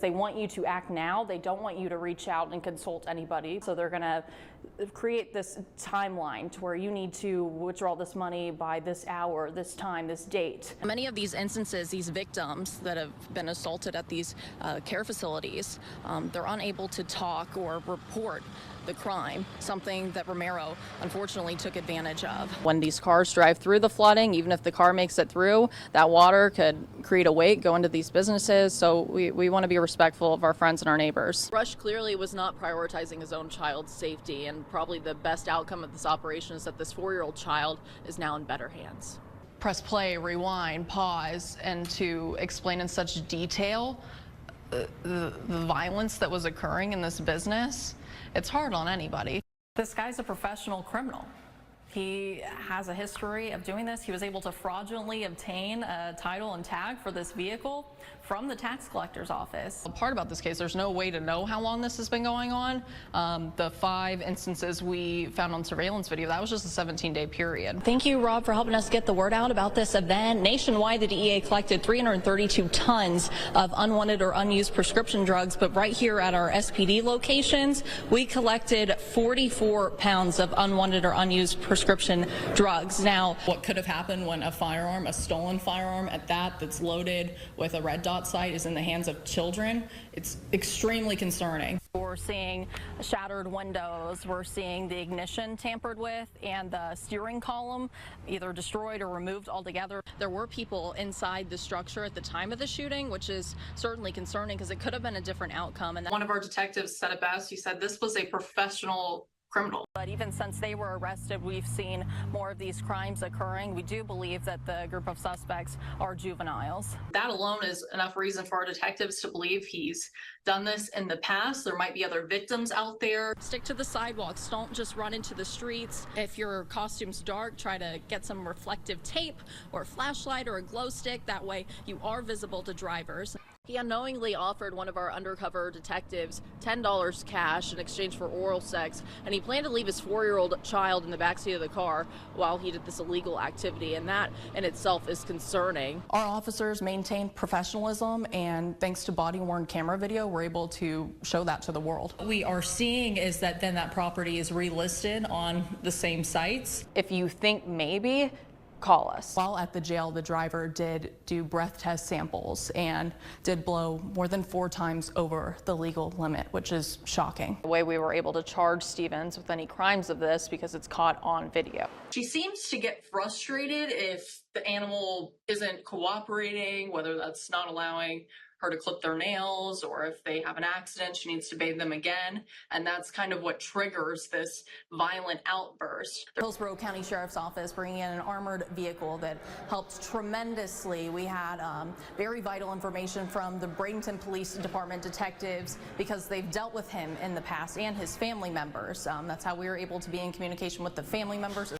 They want you to act now. They don't want you to reach out and consult anybody. So they're going to create this timeline to where you need to withdraw this money by this hour, this time, this date. Many of these instances, these victims that have been assaulted at these care facilities, they're unable to talk or report the crime, something that Romero unfortunately took advantage of. When these cars drive through the flooding, even if the car makes it through, that water could create a wake, go into these businesses. So we want to be respectful of our friends and our neighbors. Rush clearly was not prioritizing his own child's safety, and probably the best outcome of this operation is that this 4-year-old child is now in better hands. Press play, rewind, pause, and to explain in such detail the violence that was occurring in this business, it's hard on anybody. This guy's a professional criminal. He has a history of doing this. He was able to fraudulently obtain a title and tag for this vehicle from the tax collector's office. The part about this case, there's no way to know how long this has been going on. The 5 instances we found on surveillance video, that was just a 17-day period. Thank you, Rob, for helping us get the word out about this event. Nationwide, the DEA collected 332 tons of unwanted or unused prescription drugs, but right here at our SPD locations, we collected 44 pounds of unwanted or unused prescription drugs. Now, what could have happened when a firearm, a stolen firearm at that's loaded with a red dot sight, is in the hands of children? It's extremely concerning. We're seeing shattered windows, we're seeing the ignition tampered with, and the steering column either destroyed or removed altogether. There were people inside the structure at the time of the shooting, which is certainly concerning because it could have been a different outcome. And one of our detectives said it best. He said this was a professional criminal. But even since they were arrested, we've seen more of these crimes occurring. We do believe that the group of suspects are juveniles. That alone is enough reason for our detectives to believe he's done this in the past. There might be other victims out there. Stick to the sidewalks. Don't just run into the streets. If your costume's dark, try to get some reflective tape or a flashlight or a glow stick. That way you are visible to drivers. He unknowingly offered one of our undercover detectives $10 cash in exchange for oral sex, and he planned to leave his 4-year-old child in the backseat of the car while he did this illegal activity, and that in itself is concerning. Our officers maintained professionalism, and thanks to body-worn camera video, we're able to show that to the world. What we are seeing is that then that property is relisted on the same sites. If you think maybe, call us. While at the jail, the driver did do breath test samples and did blow more than 4 times over the legal limit, which is shocking. The way we were able to charge Stevens with any crimes of this because it's caught on video. She seems to get frustrated if the animal isn't cooperating, whether that's not allowing her to clip their nails, or if they have an accident, she needs to bathe them again. And that's kind of what triggers this violent outburst. The Hillsborough County Sheriff's Office bringing in an armored vehicle that helped tremendously. We had very vital information from the Bradenton Police Department detectives because they've dealt with him in the past and his family members. That's how we were able to be in communication with the family members.